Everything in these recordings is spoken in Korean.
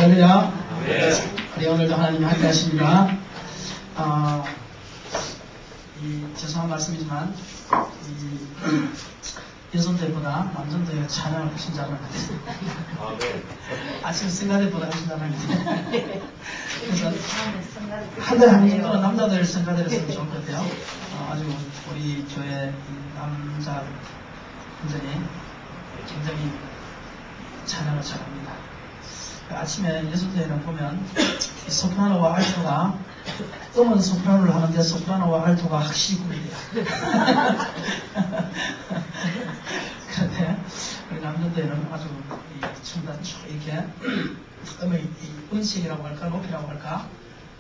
할렐루야. 네, 오늘도 하나님이 함께 하십니다. 죄송한 말씀이지만, 여성대보다 남성대가 찬양을 훨씬 잘하는데, 아침 성가대보다 훨씬 잘하는데, 그래서 한 달에 한 번 정도는 남자들 성가대를 쓰면 좋을 것 같아요. 아주 우리 교회 남자 분들이 굉장히 찬양을 잘합니다. 아침에 예수대회는 보면 소프라노와 알토가 음은 소프라노를 하는데 소프라노와 알토가 확실히 구분돼요. 그런데 우리 남자대회는 아주 춤단 쭉 이렇게 음의 은색이라고 할까 높이라고 할까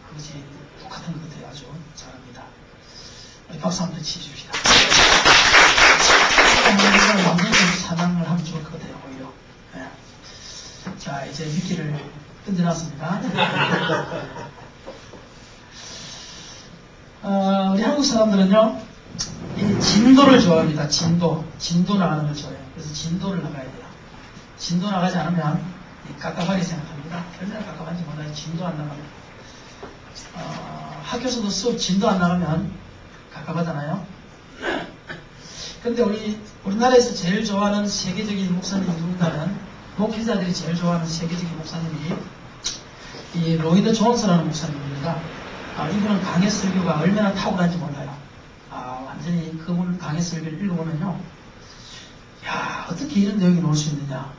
그것이 똑같은 것 같아요. 아주 잘합니다. 우리 박수 한번 치십시다. 남자들 찬양을 하면 좋을 것 같아요. 오히려. 네. 자, 이제 미끼를 던져놨습니다. 우리 한국 사람들은요, 이 진도를 좋아합니다. 진도 나가는 걸 좋아해요. 그래서 진도를 나가야 돼요. 진도 나가지 않으면 깝깝하게 생각합니다. 얼마나 깝깝한지 몰라요. 진도 안 나가면. 학교에서도 수업 진도 안 나가면 깝깝하잖아요. 근데 우리나라에서 제일 좋아하는 세계적인 목사님이 누군가는 목회자들이 제일 좋아하는 세계적인 목사님이 이 로이드 존스라는 목사님입니다. 이분은 강해 설교가 얼마나 탁월한지 몰라요. 완전히 그분 강해 설교를 읽어보면요, 야, 어떻게 이런 내용이 나올 수 있느냐,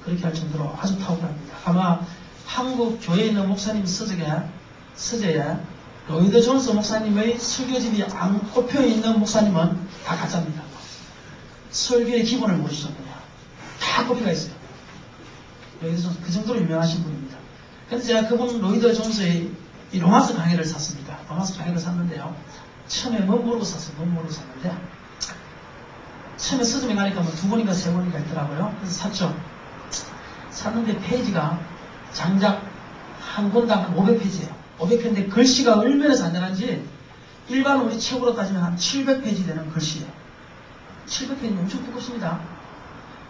그렇게 할 정도로 아주 탁월합니다. 아마 한국 교회에 있는 목사님 서재에 로이드 존스 목사님의 설교집이 안 꼽혀 있는 목사님은 다 가짜입니다. 설교의 기본을 모르시는 거냐, 다 꼽혀가 있어요. 로이드 존스 그 정도로 유명하신 분입니다. 그래서 제가 그분 로이드 존스의 이 로마서 강의를 샀습니다. 로마서 강의를 샀는데요, 처음에 뭐 모르고 샀는데 처음에 서점에 가니까 뭐 2번인가 3번인가 있더라고요. 그래서 샀는데 페이지가 장작 한 권당 500페이지예요. 500페이지인데 글씨가 얼마나 잔잔한지 일반 우리 책으로 따지면 한 700페이지 되는 글씨예요. 700페이지는 엄청 두껍습니다.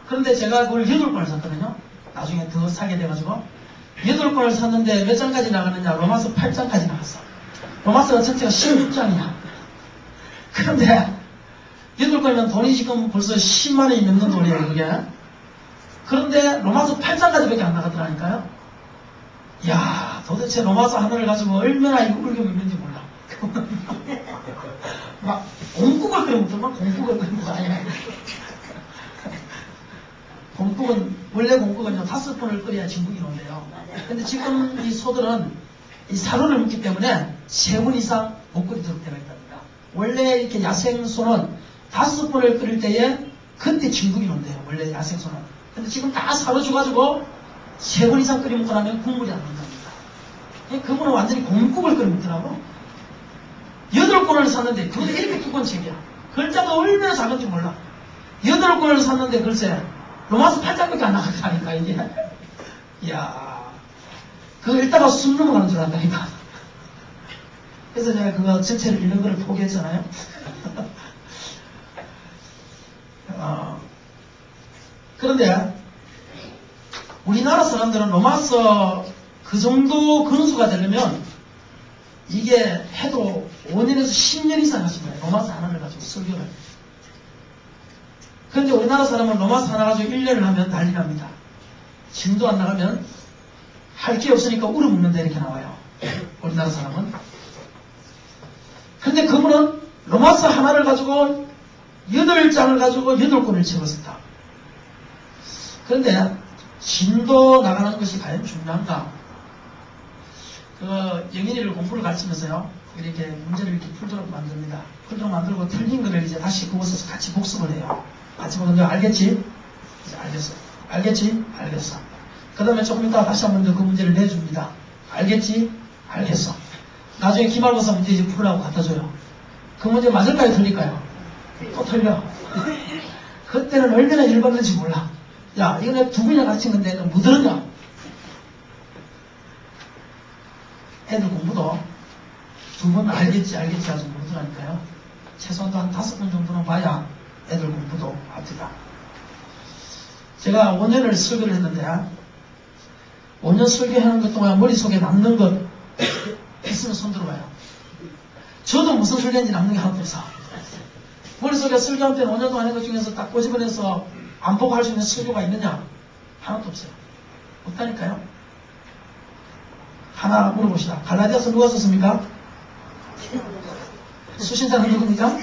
그런데 제가 그걸 8권을 샀거든요. 나중에 더 사게 돼가지고 8권을 샀는데 몇 장까지 나가느냐, 로마서 8장까지 나갔어. 로마서가 전체가 16장이야. 그런데 8권이면 돈이 지금 벌써 10만원이 넘는 돈이에요, 그게. 그런데 로마서 8장까지밖에 안 나가더라니까요. 이야, 도대체 로마서 하나를 가지고 얼마나 이거 울금 있는지 몰라. 막 공국을 끓여먹더만, 공국을 끓여먹어. 아니야. 원래 공국은요, 5번을 끓여야 진국이 나온대요. 근데 지금 이 소들은 이 사료를 먹기 때문에 3번 이상 못 끓이도록 되어 있답니다. 원래 이렇게 야생소는 5번을 끓일 때에 그때 진국이 나온대요. 원래 야생소는. 근데 지금 다 사료 줘가지고 3번 이상 끓여 먹고 나면 국물이 안 나온답니다. 그분은 완전히 공국을 끓여 먹더라고. 8권을 샀는데 그것도 이렇게 두꺼운 책이야. 글자가 얼마나 작은지 몰라. 8권을 샀는데 글쎄 로마서 8장밖에 안 나가니까 이게. 이야, 그거 읽다가 숨 넘어가는 줄 알았다니까. 그래서 제가 그거 전체를 읽는 거를 포기했잖아요. 그런데 우리나라 사람들은 로마서 그 정도 근수가 되려면 이게 해도 5년에서 10년 이상 하시면 로마서 하나를 가지고 설교를. 그런데 우리나라 사람은 로마서 하나 가지고 1년을 하면 난리 납니다. 진도 안 나가면 할 게 없으니까 울어먹는다 이렇게 나와요. 우리나라 사람은. 그런데 그분은 로마서 하나를 가지고 8장을 가지고 8권을 적었습니다. 그런데 진도 나가는 것이 과연 중요한가? 영인이를 공부를 가르치면서요, 이렇게 문제를 이렇게 풀도록 만듭니다. 풀도록 만들고 틀린 거를 이제 다시 그곳에서 같이 복습을 해요. 같이 보는데 알겠지? 이제 알겠어. 알겠지? 알겠어. 그 다음에 조금 이따 다시 한 번 더 그 문제를 내줍니다. 알겠지? 알겠어. 나중에 기말고사 문제 이제 풀으라고 갖다 줘요. 그 문제 맞을까요? 틀릴까요? 또 틀려. 그때는 얼마나 일받는지 몰라. 야, 이거 내가 2번이나 가르친 건데 너 뭐 들었냐? 애들 공부도 2번 알겠지 아주 모르더라니까요. 최소한도 한 5번 정도는 봐야 애들 공부도 합니다. 제가 5년을 설교를 했는데 5년 설교하는 것 동안 머릿속에 남는 것 있으면 손 들어봐요. 저도 무슨 설교인지 남는 게 하나도 없어. 머릿속에 설교한 편 5년 동안 한 것 중에서 딱 꼬집어내서 안 보고 할 수 있는 설교가 있느냐? 하나도 없어요. 없다니까요. 하나 물어봅시다. 갈라디아서 누가 썼습니까? 수신자는 누굽니까?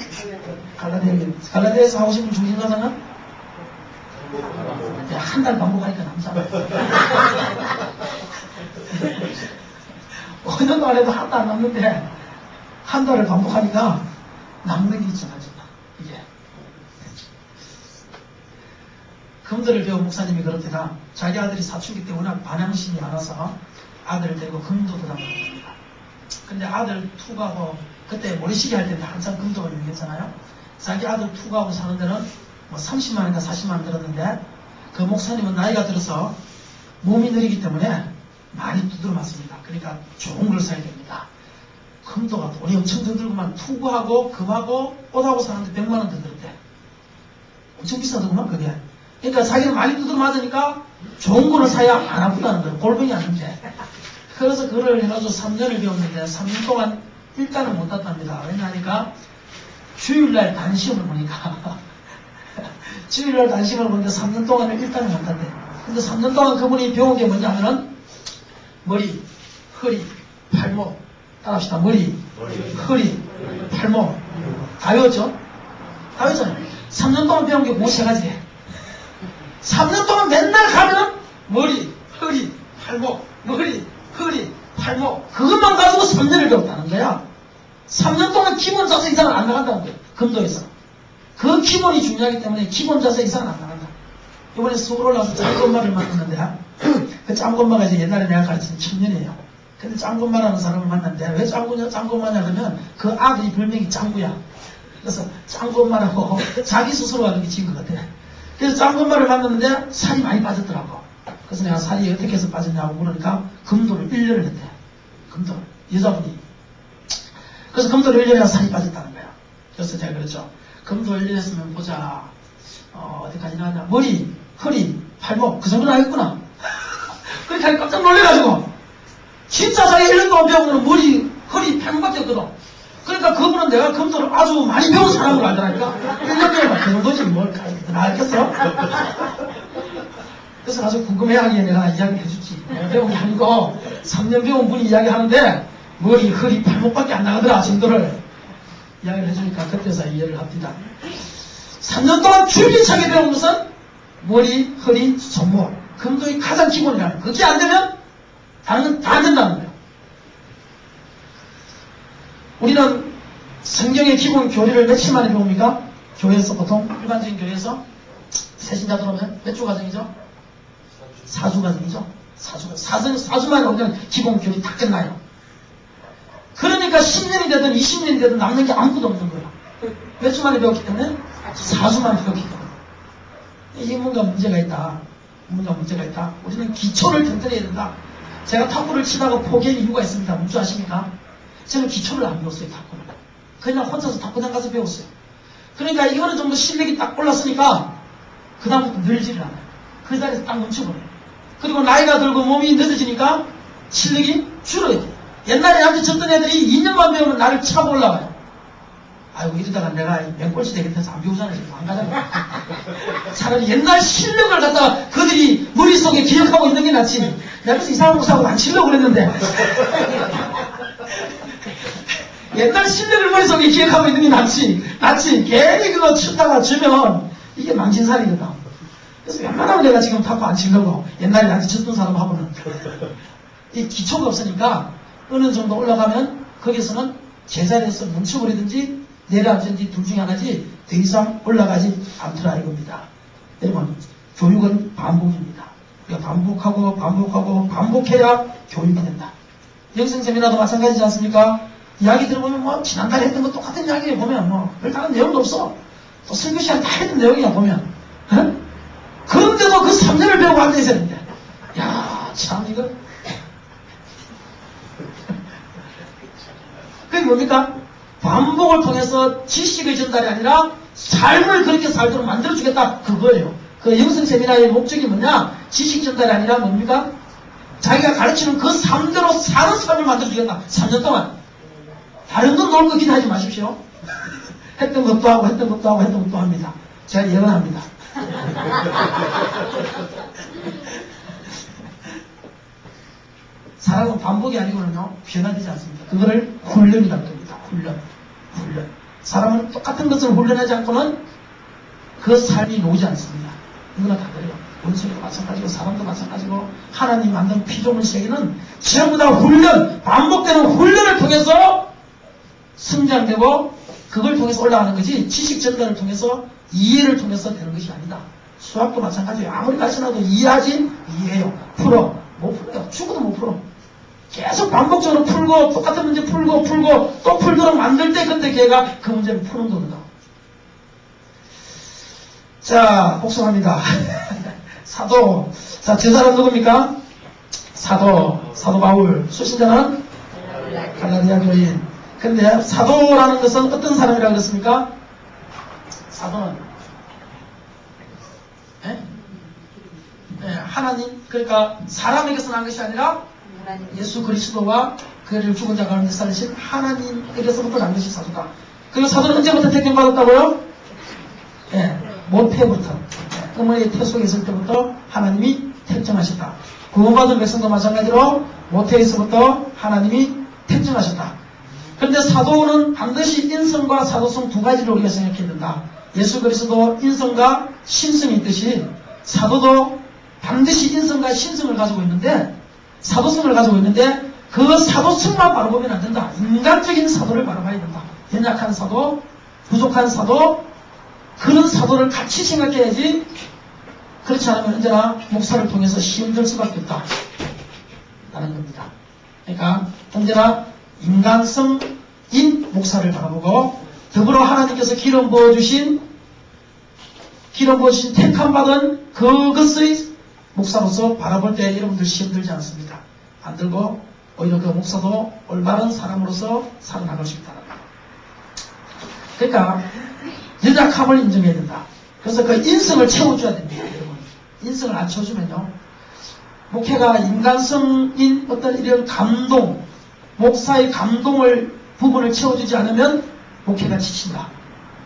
갈라디아에서 하고 싶은 중심가사는? 한 달 반복하니까 남자. 5년 동안 해도 한 달 남는데 한 달을 반복하니까 남는 게 있잖아. 이게 금도를 배운 목사님이 그렇대가 자기 아들이 사춘기 때 워낙 반항심이 많아서 아들을 데리고 금도 도당을 합니다. 근데 아들 투가하고 그때 모래시계 할 때인데 한참 금도가 유명했잖아요. 자기 아들 투가하고 사는 데는 뭐 30만 원인가 40만 원 들었는데 그 목사님은 나이가 들어서 몸이 느리기 때문에 많이 두드려 맞습니다. 그러니까 좋은 걸 사야 됩니다. 금도가 돈이 엄청 들더구만. 투구하고 금하고 옷하고 사는데 100만 원 들었대. 엄청 비싸더구만 그게. 그러니까 자기는 많이 두드려 맞으니까 좋은 거를 사야 안 아프다는 거예요. 골병이 아닌데. 그래서 그걸 해가지고 3년을 배웠는데 3년 동안 일단은 못 땄답니다. 왜냐하니까 주일날 단시험을 보니까 주일날 단시험을 보는데 3년 동안은 일단은 못 땄대. 근데 3년 동안 그분이 배운 게 뭐냐면은 머리, 허리, 팔목. 따라합시다. 머리, 허리, 팔목. 다 외웠죠? 다 외웠잖아요. 3년 동안 배운 게 그 세 가지. 3년 동안 맨날 가면 머리, 허리, 팔목, 머리, 허리, 팔목. 그것만 가지고 3년을 배웠다는 거야. 3년 동안 기본 자세 이상은 안 나간다는 거예요. 금도에서. 그 기본이 중요하기 때문에 기본 자세 이상은 안 나간다. 이번에 서울 올라와서 짱건마를 만났는데 그 짱건마가 이제 옛날에 내가 가르친 청년이에요. 근데 짱건마라는 사람을 만났는데 왜 짱건마냐 그러면 그 아들이 별명이 짱구야. 그래서 짱건마라고 자기 스스로가 그렇게 지은 것 같아. 그래서 짱건마를 만났는데 살이 많이 빠졌더라고. 그래서 내가 살이 어떻게 해서 빠졌냐고 물으니까 금도를 1년을 했대. 금도를. 여자분이. 그래서 금도를 1년 해서 살이 빠졌다는 거야. 그래서 제가 그랬죠. 금도 1년 했으면 보자. 어디까지 나왔냐. 머리, 허리, 팔목. 그 정도는 하겠구나. 그러니까 깜짝 놀래가지고. 진짜 자기 1년 동안 배운 거는 머리, 허리, 팔목밖에 없거든. 그러니까 그분은 내가 금도를 아주 많이 배운 사람으로 알더라니까. 1년 배우면 그 정도지 뭘 알겠어? 그래서 아주 궁금해하기에 내가 이야기를 해주지. 내가 배운 게 아니고 3년 배운 분이 이야기하는데 머리, 허리, 팔목밖에 안 나가더라. 정도를 이야기를 해주니까 그때서 이해를 합니다. 3년 동안 줄기차게 배운 것은 머리, 허리, 손목. 금도의 가장 기본이라는 거예요. 그게 안 되면 다른 건 다 안 된다는 거예요. 우리는 성경의 기본 교리를 며칠 만에 배웁니까? 교회에서 보통 일반적인 교회에서 새신자 들어오면 몇 주 과정이죠? 4주 과정이죠. 4주 만에 오면 기본 교리 다 끝나요. 그러니까 10년이 되든 20년이 되든 남는 게 아무것도 없는 거예요. 몇 주 만에 배웠기 때문에 4주 만에 배웠기 때문에 이게 뭔가 문제가 있다. 우리는 기초를 튼튼해야 된다. 제가 탁구를 치다가 포기한 이유가 있습니다. 뭔지 아십니까? 저는 기초를 안 배웠어요. 탁구를. 그냥 혼자서 탁구장 가서 배웠어요. 그러니까 이 어느 정도 실력이 딱 올랐으니까 그 다음부터 늘지를 않아요. 그 자리에서 딱 멈춰버려요. 그리고 나이가 들고 몸이 늦어지니까 실력이 줄어요. 옛날에 나한테 쳤던 애들이 2년만 배우면 나를 차고 올라가요. 아이고 이러다가 내가 맹꼴찌 되겠다해서 안 배우잖아요. 안 가잖아요. 차라리 옛날 실력을 갖다가 그들이 머릿속에 기억하고 있는 게 낫지. 내가 그래서 이상한 거 사고 안 치려고 그랬는데 옛날 실력을 머릿속에 기억하고 있는 게 낫지. 괜히 그거 치다가 주면 이게 망신살이거든. 그래서 웬만하면 내가 지금 탁구 안 치려고 옛날에 나한테 쳤던 사람하고는 이 기초가 없으니까 어느 정도 올라가면 거기서는 제자리에서 멈춰버리든지 내려앉든지 둘 중에 하나지 더 이상 올라가지 않더라 이겁니다. 여러분 교육은 반복입니다. 우리가 반복해야 교육이 된다. 영성 세미나도 마찬가지지 않습니까? 이야기 들어보면 뭐 지난달에 했던 거 똑같은 이야기에 보면 뭐 별다른 내용도 없어. 또 설교 시간 다 했던 내용이야 보면. 에? 그런데도 그 3년을 배우고 앉아있어야 되는데 야 참 이거 그게 뭡니까? 반복을 통해서 지식의 전달이 아니라 삶을 그렇게 살도록 만들어주겠다 그거예요. 그 영성 세미나의 목적이 뭐냐? 지식 전달이 아니라 뭡니까? 자기가 가르치는 그 삶대로 사는 삶을 만들어주겠다. 3년 동안. 다른 건 놀고 기대하지 마십시오. 했던 것도 하고 했던 것도 하고 했던 것도 합니다. 제가 예언합니다. 사람은 반복이 아니고는요 변화되지 않습니다. 그거를 훈련이라고 합니다. 훈련. 사람은 똑같은 것을 훈련하지 않고는 그 삶이 나오지 않습니다. 누구나 다 그래요. 원수도 마찬가지고 사람도 마찬가지고 하나님 만든 피조물 세계는 전부 다 훈련, 반복되는 훈련을 통해서 성장되고 그걸 통해서 올라가는 거지 지식 전달을 통해서 이해를 통해서 되는 것이 아니다. 수학도 마찬가지예요. 아무리 가르쳐놔도 이해해요. 풀어. 못 풀어요. 죽어도 못 풀어. 계속 반복적으로 풀고 똑같은 문제 풀고 또 풀도록 만들 때 그때 걔가 그 문제를 푸는 겁니다. 자, 복습합니다. 사도. 자, 제사는 누굽니까? 사도 바울. 수신자는 갈라디아 교인. 근데 사도라는 것은 어떤 사람이라고 그랬습니까? 사도는 하나님, 그러니까 사람에게서 난 것이 아니라 예수 그리스도와 그를 죽은 자 가운데 살리신 하나님에게서부터 난 것이 사도다. 그리고 사도는 언제부터 택임받았다고요? 모태부터, 어머니의 태 속에 있을 때부터 하나님이 택정하셨다. 구원받은 백성도 마찬가지로 모태에서부터 하나님이 택정하셨다. 그런데 사도는 반드시 인성과 사도성 두 가지를 우리가 생각해야 된다. 예수 그리스도 인성과 신성이 있듯이 사도도 반드시 인성과 신성을 가지고 있는데 사도성을 가지고 있는데 그 사도성만 바라보면 안 된다. 인간적인 사도를 바라봐야 된다. 연약한 사도, 부족한 사도, 그런 사도를 같이 생각해야지. 그렇지 않으면 언제나 목사를 통해서 시험될 수밖에 없다. 라는 겁니다. 그러니까 언제나 인간성인 목사를 바라보고 더불어 하나님께서 기름 부어주신 택함 받은 그것의 목사로서 바라볼 때 여러분들 시험 들지 않습니다. 안 들고 오히려 그 목사도 올바른 사람으로서 살아나갈 수 있다는 거예요. 그러니까 연약함을 인정해야 된다. 그래서 그 인성을 채워줘야 됩니다. 여러분. 인성을 안 채워주면요. 목회가 인간성인 어떤 이런 감동, 목사의 부분을 채워주지 않으면 목회가 지친다.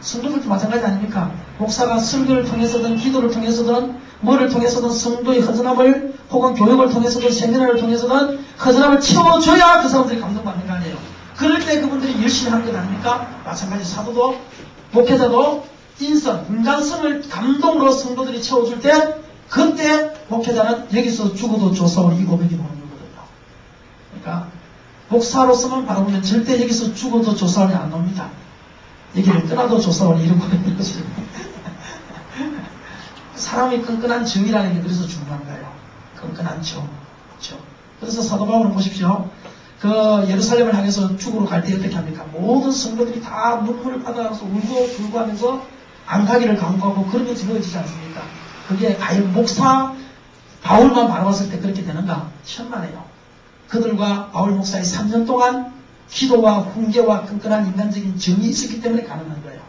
성도들도 마찬가지 아닙니까? 목사가 설교를 통해서든 기도를 통해서든 뭐를 통해서든 성도의 허전함을 혹은 교육을 통해서든 세미나를 통해서든 허전함을 채워줘야 그 사람들이 감동받는 거 아니에요. 그럴 때 그분들이 열심히 하는 것 아닙니까? 마찬가지 사도도 목회자도 인간성을 감동으로 성도들이 채워줄 때 그때 목회자는 여기서 죽어도 조사원이 이 고백이 나오는 거거든요. 그러니까 목사로서만 바라보면 절대 여기서 죽어도 조사원이 안 나옵니다. 여기를 떠나도 조사원이 이런 고백이 것이 사람이 끈끈한 정이라는 게 그래서 중요한 거예요. 끈끈한 정. 그렇죠? 그래서 사도 바울은 보십시오. 그 예루살렘을 향해서 죽으러 갈 때 어떻게 합니까? 모든 성도들이 다 눈물을 받아서 울고 불고 하면서 안 가기를 강구하고 그런 게 지어지지 않습니까? 그게 과연 목사 바울만 바라봤을 때 그렇게 되는가? 천만에요. 그들과 바울 목사의 3년 동안 기도와 훈계와 끈끈한 인간적인 정이 있었기 때문에 가능한 거예요.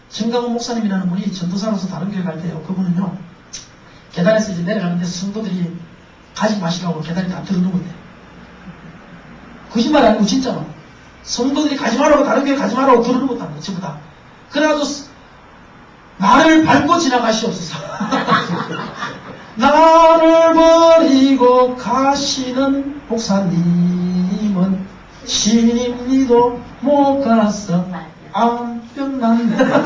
정강훈 목사님이라는 분이 전도사로서 다른 교회 갈 때요. 그분은요. 계단에서 이제 내려가는데 성도들이 가지 마시라고 계단에 다 들어놓은데 거짓말 아니고 진짜로 성도들이 가지 말라고 다른 교회 가지 말라고 들어놓았다는 거예요. 전부 다. 그래가지고 나를 밟고 지나가시옵소서. 나를 버리고 가시는 목사님은 심리도 못 가서 암병 난다.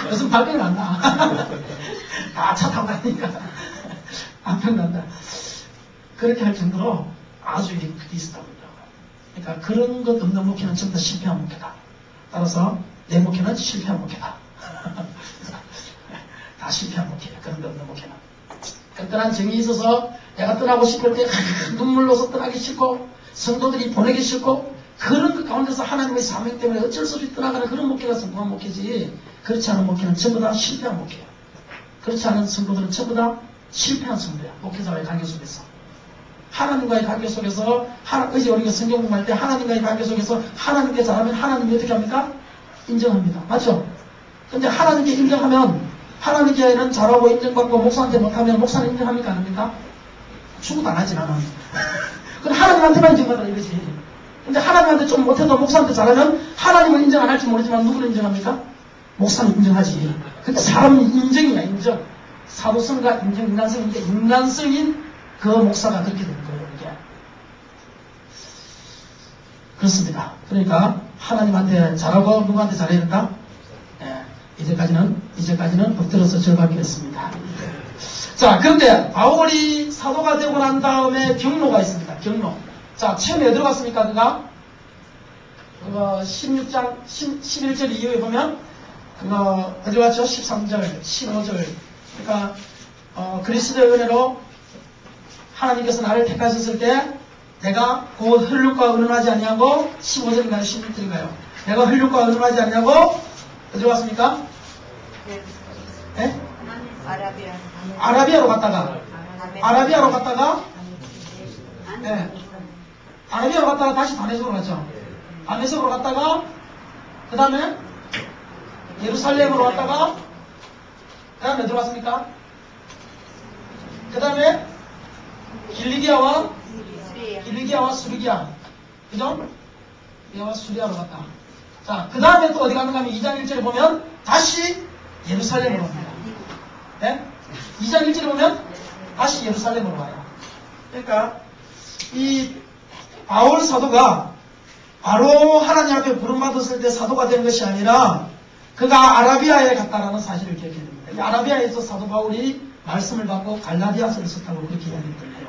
무슨 발병 난다. 다 차 타고 가니까 암병 난다. 그렇게 할 정도로 아주 그게 있었다고 그러더라고요. 그러니까 그런 것 없는 목회는 전부 다 실패한 목회다. 따라서 내 목회는 실패한 목회다. 다 실패한 목회야. 그런 거 없는 목회는. 끈끈한 정이 있어서 내가 떠나고 싶을 때 눈물로서 떠나기 싫고 성도들이 보내기 싫고 그런 것 가운데서 하나님의 사명 때문에 어쩔 수 없이 떠나가는 그런 목회가 성공한 목회지 그렇지 않은 목회는 전부 다 실패한 목회야. 그렇지 않은 성도들은 전부 다 실패한 성도야. 목회자와의 관계 속에서. 하나님과의 관계 속에서 어제 우리가 성경 공부할 때 하나님과의 관계 속에서 하나님께 잘하면 하나님이 어떻게 합니까? 인정합니다. 맞죠? 근데 하나님께 인정하면 하나님께는 잘하고 인정받고 목사한테 못하면 목사는 인정합니까? 안 합니까? 추구도 안 하지 나는. 그럼 하나님한테만 인정받으라 이거지. 근데 하나님한테 좀 못해도 목사한테 잘하면 하나님은 인정 안 할지 모르지만 누구를 인정합니까? 목사는 인정하지. 근데 사람은 인정이야, 인정. 사도성과 인정, 인간성인데 인간성인 그 목사가 그렇게 되는 거예요, 이게. 그렇습니다. 그러니까 하나님한테 잘하고 누구한테 잘해야 된다? 예, 이제까지는 엎드려서 절받겠습니다. 자, 그런데 바울이 사도가 되고 난 다음에 경로가 있습니다. 경로. 자, 처음에 어디로 갔습니까? 그가 16장 11절 이후에 보면 그거 어디 갔죠? 13절, 15절. 그러니까 그리스도의 은혜로 하나님께서 나를 택하셨을 때 내가 곧 혈육과 의논하지 아니하고 15절인가요? 16절인가요? 내가 혈육과 의논하지 아니하고 어디로 갔습니까? 네? 아라비아로 갔다가 네. 아라비아로 갔다가 다시 다메섹으로 갔죠. 다메섹으로 갔다가 그 다음에 예루살렘으로 갔다가 그 다음에 어디로 갔습니까? 그 다음에 길리기아와 수리기아, 그죠? 길리기아와 수리아로 갔다. 자, 그 다음에 또 어디 갔는가 하면 2장 1절에 보면 다시 예루살렘으로 갑니다. 네? 2장 1절에 보면 다시 예루살렘으로 가요. 그러니까 이 바울 사도가 바로 하나님 앞에 부름받았을 때 사도가 된 것이 아니라 그가 아라비아에 갔다라는 사실을 기억해야 됩니다. 이 아라비아에서 사도 바울이 말씀을 받고 갈라디아서를 썼다고 그렇게 이야기했던 거예요.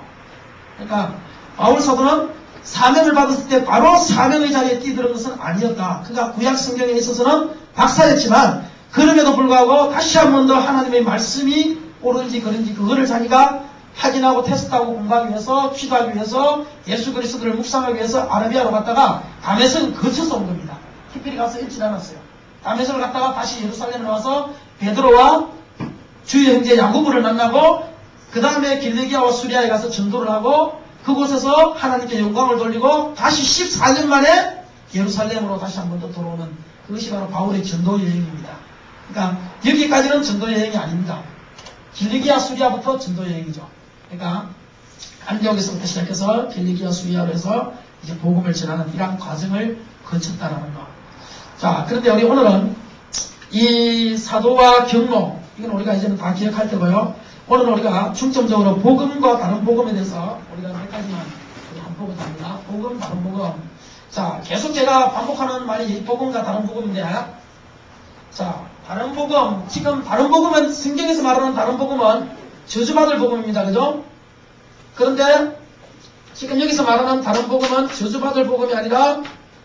그러니까 바울 사도는 사명을 받았을 때 바로 사명의 자리에 뛰들은 것은 아니었다. 그가 구약 성경에 있어서는 박사였지만 그럼에도 불구하고 다시 한 번 더 하나님의 말씀이 옳은지 그른지 그거를 자기가 확인하고 테스트하고 공부하기 위해서 기도하기 위해서 예수 그리스도를 묵상하기 위해서 아라비아로 갔다가 다메섹을 거쳐서 온 겁니다. 특별히 가서 읽지 않았어요. 다메섹을 갔다가 다시 예루살렘에 와서 베드로와 주의 형제 야고보를 만나고 그 다음에 길리기아와 수리아에 가서 전도를 하고 그곳에서 하나님께 영광을 돌리고 다시 14년 만에 예루살렘으로 다시 한 번 더 돌아오는 그것이 바로 바울의 전도 여행입니다. 그러니까 여기까지는 전도 여행이 아닙니다. 길리기아 수리아부터 전도 여행이죠. 그러니까 안디옥에서부터 시작해서 길리기아 수리아로 해서 이제 복음을 전하는 이러한 과정을 거쳤다라는 거. 자, 그런데 우리 오늘은 이 사도와 경로, 이건 우리가 이제는 다 기억할 테고요. 오늘은 우리가 중점적으로 복음과 다른 복음에 대해서 우리가 몇 가지만 한 보고자 복음, 다른 복음. 자, 계속 제가 반복하는 말이 복음과 다른 복음인데, 자, 다른 복음, 지금 다른 복음은, 성경에서 말하는 다른 복음은 저주받을 복음입니다. 그죠? 그런데 지금 여기서 말하는 다른 복음은 저주받을 복음이 아니라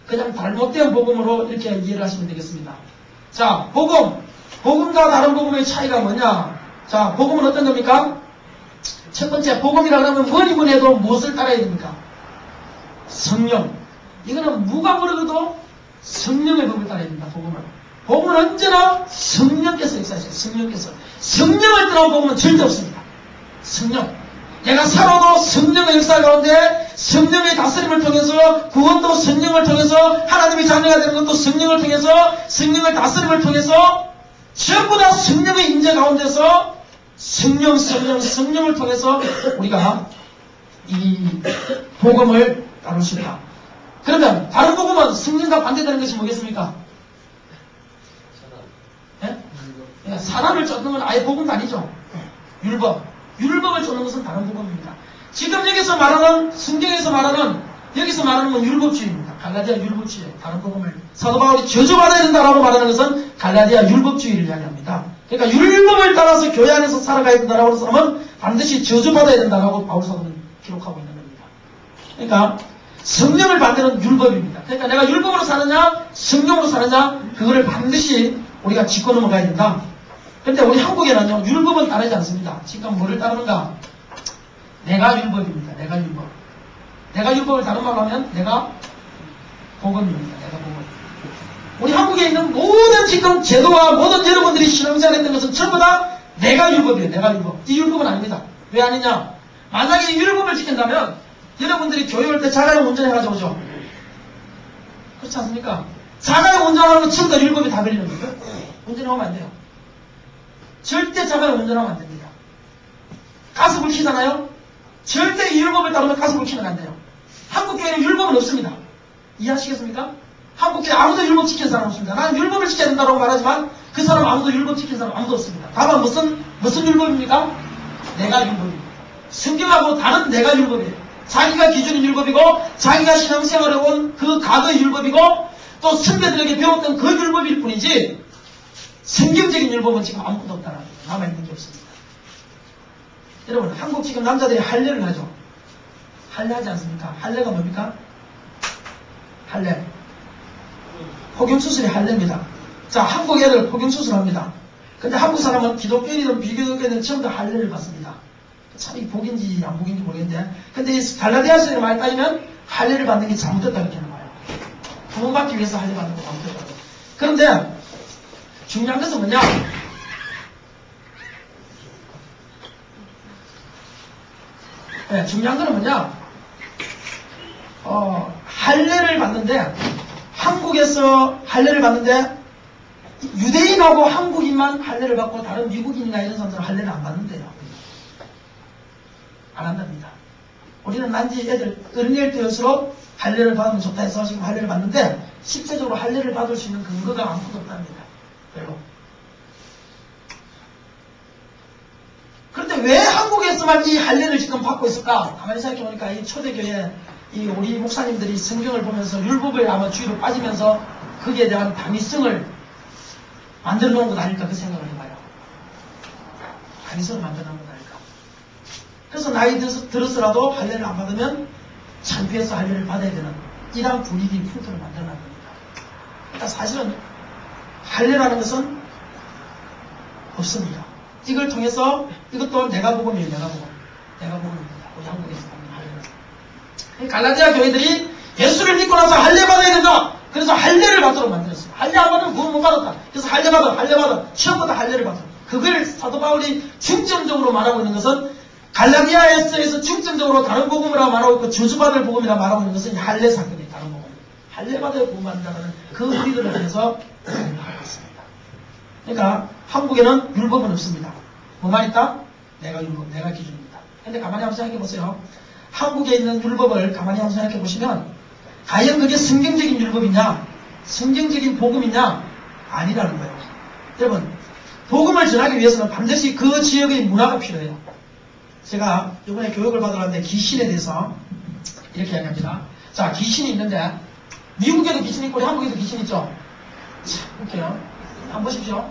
그냥 잘못된 복음으로 이렇게 이해를 하시면 되겠습니다. 자, 복음과 다른 복음의 차이가 뭐냐? 자, 복음은 어떤 겁니까? 첫 번째, 복음이라고 하면 뭐니 해도 무엇을 따라야 됩니까? 성령. 이거는 누가 모르고도 성령의 법을 따라야 됩니다, 복음은. 복음은 언제나 성령께서 역사하세요, 성령께서. 성령을 떠나온 복음은 절대 없습니다. 성령. 내가 살아도 성령의 역사 가운데 성령의 다스림을 통해서 구원도 성령을 통해서 하나님의 자녀가 되는 것도 성령을 통해서 성령의 다스림을 통해서 전부 다 성령의 인재 가운데서 성령을 통해서 우리가 이 복음을 다룰 수 있다. 그러면 다른 복음은 성령과 반대되는 것이 뭐겠습니까? 예? 사람을 쫓는 건 아예 복음도 아니죠. 율법을 쫓는 것은 다른 복음입니다. 지금 여기서 말하는 성경에서 말하는 여기서 말하는 건 율법주의입니다. 갈라디아 율법주의, 다른 복음을 사도 바울이 저주받아야 된다라고 말하는 것은 갈라디아 율법주의를 이야기합니다. 그러니까 율법을 따라서 교회 안에서 살아가야 된다라고 하는 사람은 반드시 저주받아야 된다라고 바울 사도는 기록하고 있는 겁니다. 그러니까 성령을 받는 율법입니다. 그러니까 내가 율법으로 사느냐 성령으로 사느냐 그거를 반드시 우리가 짚고 넘어가야 된다. 그런데 우리 한국에는요 율법은 따르지 않습니다. 지금 뭐를 따르는가? 내가 율법입니다. 내가 율법을 다른 말로 하면 내가 복음입니다. 내가 복음. 우리 한국에 있는 모든 지금 제도와 모든 여러분들이 신앙생활 했던 것은 전부 다 내가 율법이에요. 내가 율법. 이 율법은 아닙니다. 왜 아니냐? 만약에 율법을 지킨다면 여러분들이 교회 올 때 자가용 운전해가지고 오죠. 그렇지 않습니까? 자가용 운전하는 건 전부 다 율법이 다 걸리는 거예요. 운전하면 안 돼요. 절대 자가용 운전하면 안 됩니다. 가스 불 켜잖아요? 절대 이 율법을 따르면 가슴을 치면 안 돼요. 한국교회는 율법은 없습니다. 이해하시겠습니까? 한국교회 아무도 율법 지키는 사람 없습니다. 나는 율법을 지켜야 된다고 말하지만 그 사람 아무도 율법 지키는 사람 아무도 없습니다. 다만 무슨 율법입니까? 내가 율법입니다. 성경하고 다른 내가 율법이에요. 자기가 기준인 율법이고 자기가 신앙생활에 온 그 과거의 율법이고 또 선배들에게 배웠던 그 율법일 뿐이지 성경적인 율법은 지금 아무것도 없다는 거예요. 남아있는 게 없습니다. 여러분 한국 지금 남자들이 할례를 하죠. 할례 하지 않습니까? 할례가 뭡니까? 할례. 포경수술이 할례입니다. 자, 한국 애들 포경수술합니다. 근데 한국 사람은 기독교인이든 비기독교인이든 전부 다 할례를 받습니다. 참 이 복인지 안 복인지 모르겠는데 근데 이 갈라디아서에 말 따지면 할례를 받는 게 잘못됐다 이렇게 하는 거예요. 구원받기 위해서 할례 받는 거 잘못됐다고. 그런데 중요한 것은 뭐냐? 네, 중요한 거는 뭐냐? 할례를 받는데 한국에서 할례를 받는데 유대인하고 한국인만 할례를 받고 다른 미국인이나 이런 사람들은 할례를 안 받는데요. 안 한답니다. 우리는 난지 애들 어린이일 때일수록 할례를 받으면 좋다 해서 지금 할례를 받는데 실제적으로 할례를 받을 수 있는 근거가 아무것도 없답니다. 별로. 그런데 왜 한국에서만 이 할례를 지금 받고 있을까? 가만히 생각해보니까 이 초대교회 이 우리 목사님들이 성경을 보면서 율법을 아마 주의로 빠지면서 거기에 대한 당위성을 만들어 놓은 것 아닐까 그 생각을 해봐요. 당위성을 만들어 놓은 것 아닐까. 그래서 나이 들어서라도 할례를 안 받으면 창피해서 할례를 받아야 되는 이런 분위기 풍토를 만들어 놨 겁니다. 그러니까 사실은 할례라는 것은 없습니다. 이걸 통해서 이것도 내가 복음이에요. 내가 복음입니다. 우리 한국에서 받는 할례는. 갈라디아 교회들이 예수를 믿고 나서 할례 받아야 된다. 그래서 할례를 받도록 만들었어요. 할례 안 받으면 구원 못 받았다. 그래서 할례 받아. 시험보다 할례를 받아. 그걸 사도 바울이 중점적으로 말하고 있는 것은 갈라디아에서 중점적으로 다른 복음이라 말하고 있고 저주받을 복음이라 말하고 있는 것은 할례 사건이에요. 다른 복음. 할례 받아야 구원받는다는 그 의리들을 위해서 하고 있습니다. 그러니까 한국에는 율법은 없습니다. 뭐만 있다? 내가 율법, 내가 기준입니다. 근데 가만히 한번 생각해 보세요. 한국에 있는 율법을 가만히 한번 생각해 보시면 과연 그게 성경적인 율법이냐? 성경적인 복음이냐? 아니라는 거예요. 여러분, 복음을 전하기 위해서는 반드시 그 지역의 문화가 필요해요. 제가 이번에 교육을 받으러 왔는데 귀신에 대해서 이렇게 이야기합니다. 자, 귀신이 있는데 미국에도 귀신이 있고 우리 한국에도 귀신이 있죠? 참 웃겨요. 한번 보십시오.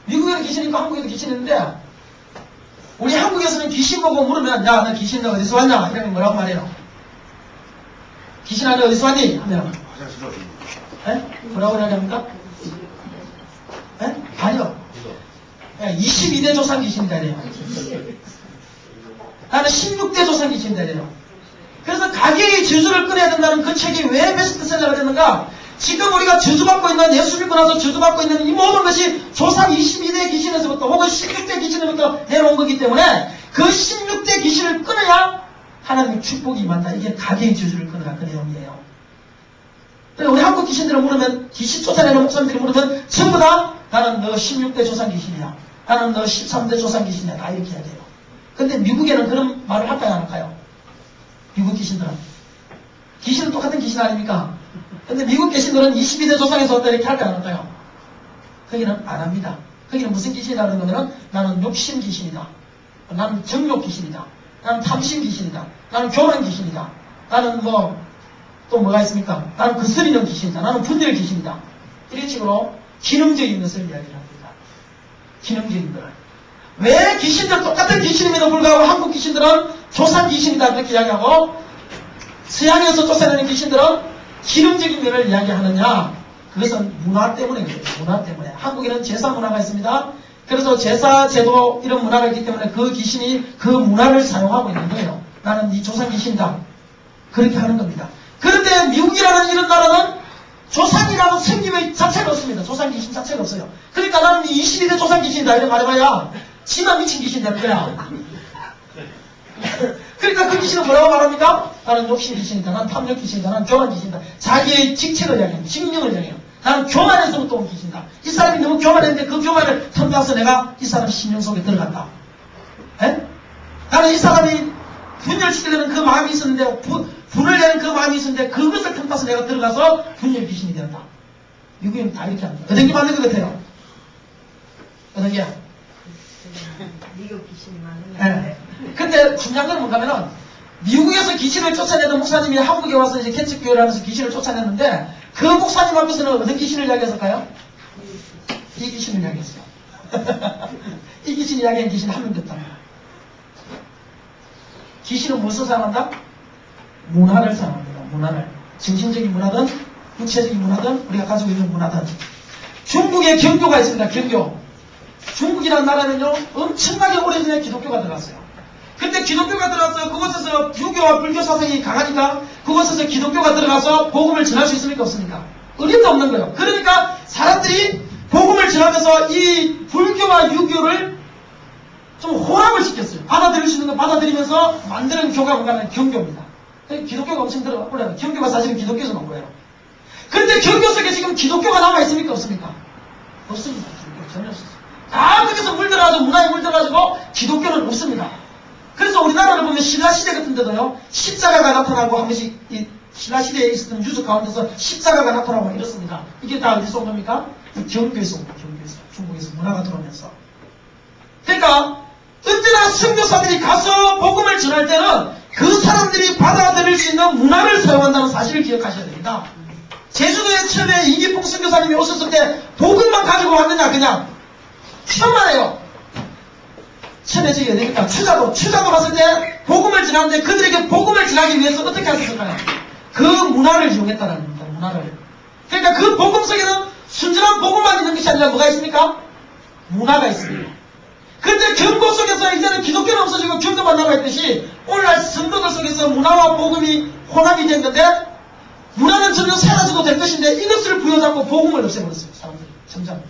미국에도 귀신이 있고 한국에도 귀신이 있는데 우리 한국에서는 귀신 보고 물으면 야, 너 귀신 너 어디서 왔냐? 이러면 뭐라고 말해요? 귀신 안에 어디서 왔니? 하면 에? 뭐라고 이야기합니까? 에? 아니요. 22대 조상 귀신이다 이래요. 나는 16대 조상 귀신이다 이래요. 그래서 가게의 저주를 끊어야 된다는 그 책이 왜 베스트셀러가 됐는가? 지금 우리가 저주받고 있는 예수 믿고 나서 저주받고 있는 이 모든 것이 조상 22대 귀신에서부터 혹은 16대 귀신에서부터 내려온 거기 때문에 그 16대 귀신을 끊어야 하나님의 축복이 임한다. 이게 가게의 저주를 끊어라 그 내용이에요. 우리 한국 귀신들을 물으면 귀신 쫓아내는 목사님들이 물으면 전부 다 나는 너 16대 조상 귀신이야. 나는 너 13대 조상 귀신이야. 다 이렇게 해야 돼요. 근데 미국에는 그런 말을 할까요 안 할까요? 미국 귀신들은. 귀신은 똑같은 귀신 아닙니까? 근데 미국 귀신들은 22대 조상에서 왔다 이렇게 할까요 안 할까요? 거기는 안 합니다. 거기는 무슨 귀신이라는 거면 나는 욕심 귀신이다. 나는 정욕 귀신이다. 나는 탐심 귀신이다. 나는 교만 귀신이다. 나는 또 뭐가 있습니까? 나는 거스리는 귀신이다. 나는 분열 귀신이다. 이런 식으로 기능적인 것을 이야기를 합니다. 기능적인 것. 왜 귀신들 똑같은 귀신임에도 불구하고 한국 귀신들은 조상 귀신이다 그렇게 이야기하고 서양에서 쫓아내는 귀신들은 기능적인 것을 이야기하느냐? 그것은 문화 때문에 그래요. 문화 때문에. 한국에는 제사 문화가 있습니다. 그래서 제사 제도 이런 문화가 있기 때문에 그 귀신이 그 문화를 사용하고 있는 거예요. 나는 이 조상 귀신이다. 그렇게 하는 겁니다. 그런데 미국이라는 이런 나라는 조상이라고 생김의 자체가 없습니다. 조상 귀신 자체가 없어요. 그러니까 나는 22대 조상 귀신이다 이런 말해봐야 지만 미친 귀신 되는 거야. 그러니까 그 귀신은 뭐라고 말합니까? 나는 욕심 귀신이다. 나는 탐욕 귀신이다. 나는 교만 귀신이다. 자기의 직책을 이야기해요. 직명을 이야기해요. 나는 교만에서부터 온 귀신이다. 이 사람이 너무 교만했는데 그 교만을 탐구해서 내가 이 사람 심령 속에 들어간다. 에? 나는 이 사람이 분열시키려는 그 마음이 있었는데, 분을 내는 그 마음이 있었는데, 그것을 틈타서 내가 들어가서 분열 귀신이 되었다. 미국인은 다 이렇게 합니다. 어떤 게 맞는 것 같아요? 어떤 게? 미국 귀신이 많은 네. 근데 중요한 건 뭔가면은, 미국에서 귀신을 쫓아내던 목사님이 한국에 와서 이제 개척교회를 하면서 귀신을 쫓아냈는데, 그 목사님 앞에서는 어떤 귀신을 이야기했을까요? 이 귀신을 이야기했어요. 이 귀신이 이야기한 귀신이 한 명도 없다는 거예요. 귀신은 무엇을 사랑한다? 문화를 사랑합니다. 문화를. 정신적인 문화든 육체적인 문화든 우리가 가지고 있는 문화든. 중국에 경교가 있습니다. 경교. 중국이라는 나라는요 엄청나게 오래전에 기독교가 들어갔어요. 근데 기독교가 들어가서 그곳에서 유교와 불교 사상이 강하니까 그곳에서 기독교가 들어가서 복음을 전할 수 있습니까? 없습니까? 어림도 없는 거예요. 그러니까 사람들이 복음을 전하면서 이 불교와 유교를 좀 혼합을 시켰어요. 받아들일 수 있는 거 받아들이면서 만드는 교가 뭔가는 경교입니다. 기독교가 엄청 들어가요. 경교가 사실은 기독교에서 나온 거예요. 근데 경교 속에 지금 기독교가 남아있습니까? 없습니까? 없습니다. 기독교 전혀 없습니다. 다 거기서 물들어가지고 문화에 물들어가지고 기독교는 없습니다. 그래서 우리나라를 보면 신라시대 같은 데도요 십자가가 나타나고 한 번씩 이 신라시대에 있었던 유적 가운데서 십자가가 나타나고 이렇습니다. 이게 다 어디서 온 겁니까? 경교에서 온 거예요. 경교에서. 중국에서 문화가 들어오면서. 그러니까 언제나 선교사들이 가서 복음을 전할 때는 그 사람들이 받아들일 수 있는 문화를 사용한다는 사실을 기억하셔야 됩니다. 제주도에 처음에 이기풍 선교사님이 오셨을 때 복음만 가지고 왔느냐 그냥 처음이에요. 처음에 저기 어디니까 추자도 갔을 때 복음을 전하는데 그들에게 복음을 전하기 위해서 어떻게 하셨을까요? 그 문화를 이용했다는 겁니다. 문화를. 그러니까 그 복음 속에는 순전한 복음만 있는 것이 아니라 뭐가 있습니까? 문화가 있습니다. 근데 경고 속에서 이제는 기독교는 없어지고 경고만 남아있듯이 오늘날 성도들 속에서 문화와 복음이 혼합이 됐는데 문화는 점점 사라져도 될 것인데 이것을 부여잡고 복음을 없애버렸어요. 사람들이 점점.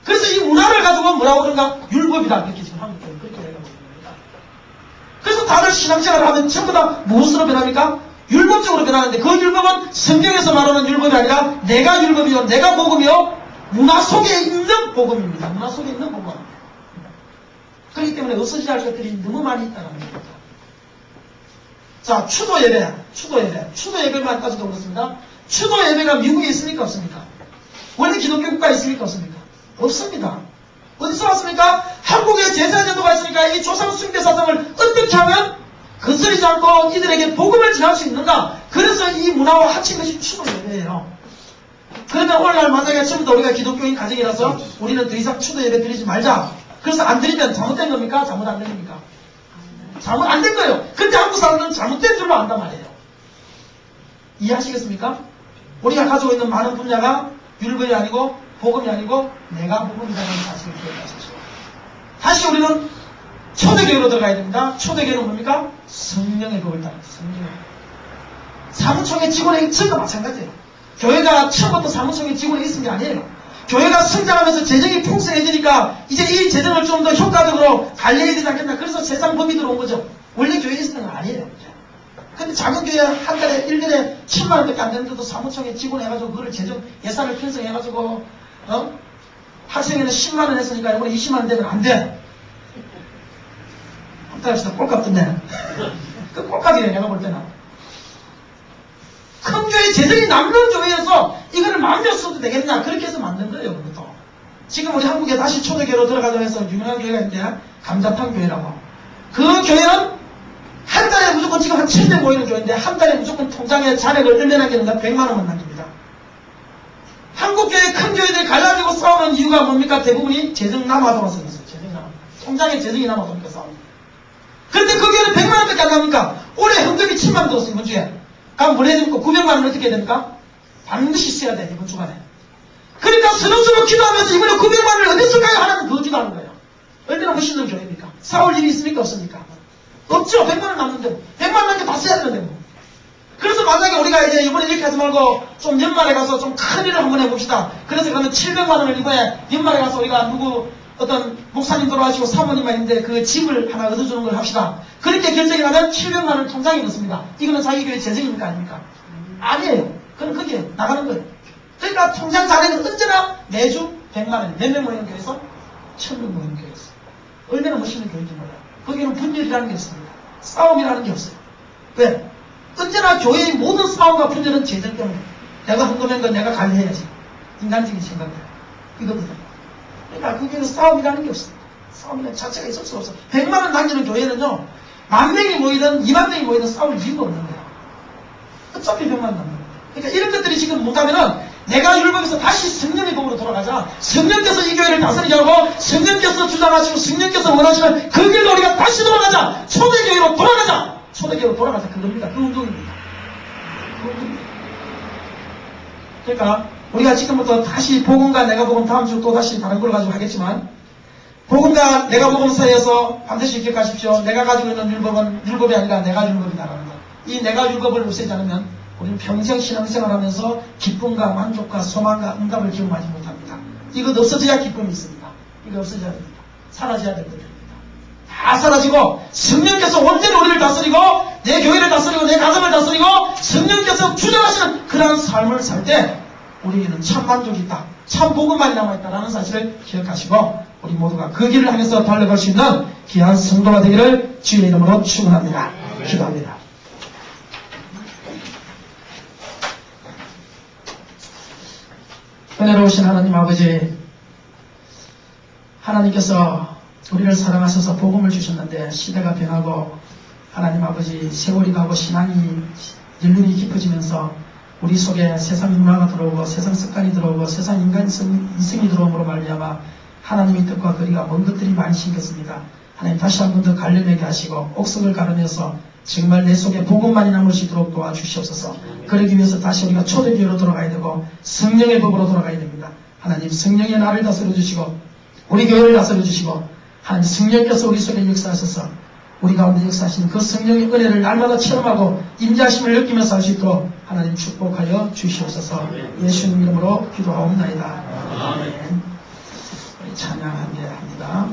그래서 이 문화를 가지고 뭐라고 그런가? 율법이다. 그렇게 지금 한국교회는 그렇게 내가 보는 겁니다. 그래서 다들 신앙생활을 하면 전부 다 무엇으로 변합니까? 율법적으로 변하는데 그 율법은 성경에서 말하는 율법이 아니라 내가 율법이요 내가 복음이요 문화 속에 있는 복음입니다. 문화 속에 있는 복음. 그렇기 때문에 없어져야 할 것들이 너무 많이 있다는 겁니다. 자, 추도 예배만 따져도 그렇습니다. 추도 예배가 미국에 있습니까? 없습니까? 원래 기독교 국가에 있습니까? 없습니까? 없습니다. 어디서 왔습니까? 한국에 제사제도가 있으니까 이 조상 숭배 사상을 어떻게 하면 거스르지 않고 이들에게 복음을 전할 수 있는가? 그래서 이 문화와 합친 것이 추도 예배예요. 그러면 오늘날 만약에 처음부터 우리가 기독교인 가정이라서 우리는 더 이상 추도 예배 드리지 말자. 그래서 안 드리면 잘못된 겁니까? 잘못 안 된 겁니까? 잘못 안 된 거예요. 근데 한국 사람들은 잘못된 줄로 안단 말이에요. 이해하시겠습니까? 우리가 가지고 있는 많은 분야가 율법이 아니고 복음이 아니고 내가 복음이라는 사실을 기억하십시오. 다시 우리는 초대교회로 들어가야 됩니다. 초대교회는 뭡니까? 성령의 법을 따라 성령의 법. 사무총회 직원의 전과 마찬가지예요. 교회가 처음부터 사무총회 직원이 있은 게 아니에요. 교회가 성장하면서 재정이 풍성해지니까 이제 이 재정을 좀 더 효과적으로 관리해야 되지 않겠나. 그래서 세상 법이 들어온 거죠. 원래 교회에 있었던 건 아니에요. 근데 작은 교회 한 달에 1년에 10만 원밖에 안 되는데도 사무총회 직원 해가지고 그거를 재정 예산을 편성해가지고 학생회는 10만 원 했으니까 이번에 20만 원 되면 안 돼. 한달 합시다. 꼴값 듣네. 그 꼴값이에요. 내가 볼 때는. 큰 교회 재정이 남는 교회에서 이거를 마음대로 써도 되겠냐 그렇게 해서 만든 거예요. 그것도. 지금 우리 한국에 다시 초대교회로 들어가자고 해서 유명한 교회가 있는데 감자탕 교회라고. 그 교회는 한 달에 무조건 지금 한 700 모이는 교회인데 한 달에 무조건 통장에 잔액을 얼마나 기는가 100만 원만 남깁니다. 한국 교회 큰 교회들이 갈라지고 싸우는 이유가 뭡니까? 대부분이 재정 남아도로 생겼어요. 재정 남아. 통장에 재정이 남아도니까 싸웁니다. 그런데 그 교회는 100만 원밖에 안 나옵니까? 올해 헌금이 7만 원 들었어요. 이번 주에. 그럼 뭘 해야 됩니까? 900만 원 어떻게 해야 됩니까? 반드시 써야 돼. 이번 주간에. 그러니까 서로서로 기도하면서 이번에 900만 원을 어디 쓸까요? 하나는 그 기도하는 거예요. 얼마나 멋있는 교회입니까? 싸울 일이 있습니까? 없습니까? 없죠. 100만 원 남는데 뭐. 100만 원 남게 다 써야 되는데 뭐. 그래서 만약에 우리가 이제 이번에 이렇게 하지 말고 좀 연말에 가서 좀 큰 일을 한번 해봅시다. 그래서 그러면 700만 원을 이번에 연말에 가서 우리가 누구 어떤 목사님 돌아가시고 사모님만 있는데 그 집을 하나 얻어주는 걸 합시다. 그렇게 결정이 나면 700만 원을 통장에 넣습니다. 이거는 자기 교회 재정입니까? 아닙니까? 아니에요. 그럼 그게 나가는 거예요. 그러니까 통장 잔액은 언제나 매주 100만 원. 몇 명 모이는 교회에서? 1000명 모이는 교회에서. 얼마나 멋있는 교회인지 몰라요. 거기는 분열이라는 게 있습니다. 싸움이라는 게 없어요. 왜? 언제나 교회의 모든 싸움과 분열은 재정 때문에 내가 헌금한 건 내가 관리해야지. 인간적인 생각들. 이거거든. 그러니까 그 교회는 싸움이라는 게 없습니다. 싸움이라는 자체가 있을 수가 없어. 100만 원 남기는 교회는요, 10,000명이 모이든 20,000명이 모이든 싸울 이유가 없는 거예요. 어차피 100만 원 남는 거예요. 그러니까 이런 것들이 지금 못하면은 내가 율법에서 다시 성령의 법으로 돌아가자. 성령께서 이 교회를 다스리게 하고 성령께서 주장하시고 성령께서 원하시는 그 길로 우리가 다시 돌아가자. 초대교회로 돌아가자. 초대교회로 돌아가자. 그겁니다. 그 운동입니다. 그 운동입니다. 그러니까 우리가 지금부터 다시 복음과 내가 복음 다음 주 또 다시 다른 걸 가지고 하겠지만 복음과 내가 복음 사이에서 반드시 기억하십시오. 내가 가지고 있는 율법은 율법이 아니라 내가 율법이다라는 것. 이 내가 율법을 없애지 않으면 우리는 평생 신앙생활하면서 기쁨과 만족과 소망과 응답을 경험하지 못합니다. 이것 없어져야 기쁨이 있습니다. 이거 없어져야 됩니다. 사라져야 될 것입니다. 다 사라지고 성령께서 온전히 우리를 다스리고 내 교회를 다스리고 내 가정을 다스리고 성령께서 주장하시는 그러한 삶을 살 때 우리에게는 참 만족이 있다. 참 복음만이 남아있다라는 사실을 기억하시고 우리 모두가 그 길을 향해서 달려갈 수 있는 귀한 성도가 되기를 주의 이름으로 축원합니다. 기도합니다. 은혜로우신 하나님 아버지, 하나님께서 우리를 사랑하셔서 복음을 주셨는데 시대가 변하고 하나님 아버지 세월이 가고 신앙이 연륜이 깊어지면서 우리 속에 세상 문화가 들어오고 세상 습관이 들어오고 세상 인성이 들어옴으로 말미암아 하나님의 뜻과 거리가 먼 것들이 많이 생겼습니다. 하나님 다시 한 번 더 갈려내게 하시고 옥석을 가르내서 정말 내 속에 복음만이 남을 수 있도록 도와주시옵소서. 그러기 위해서 다시 우리가 초대교회로 돌아가야 되고 성령의 법으로 돌아가야 됩니다. 하나님 성령의 나를 다스려 주시고 우리 교회를 다스려 주시고 하나님 성령께서 우리 속에 역사하셔서 우리 가운데 역사하시는 그 성령의 은혜를 날마다 체험하고 임재하심을 느끼면서 할 수 있도록 하나님 축복하여 주시옵소서. 예수님 이름으로 기도하옵나이다. 아멘. 우리 찬양하게 합니다.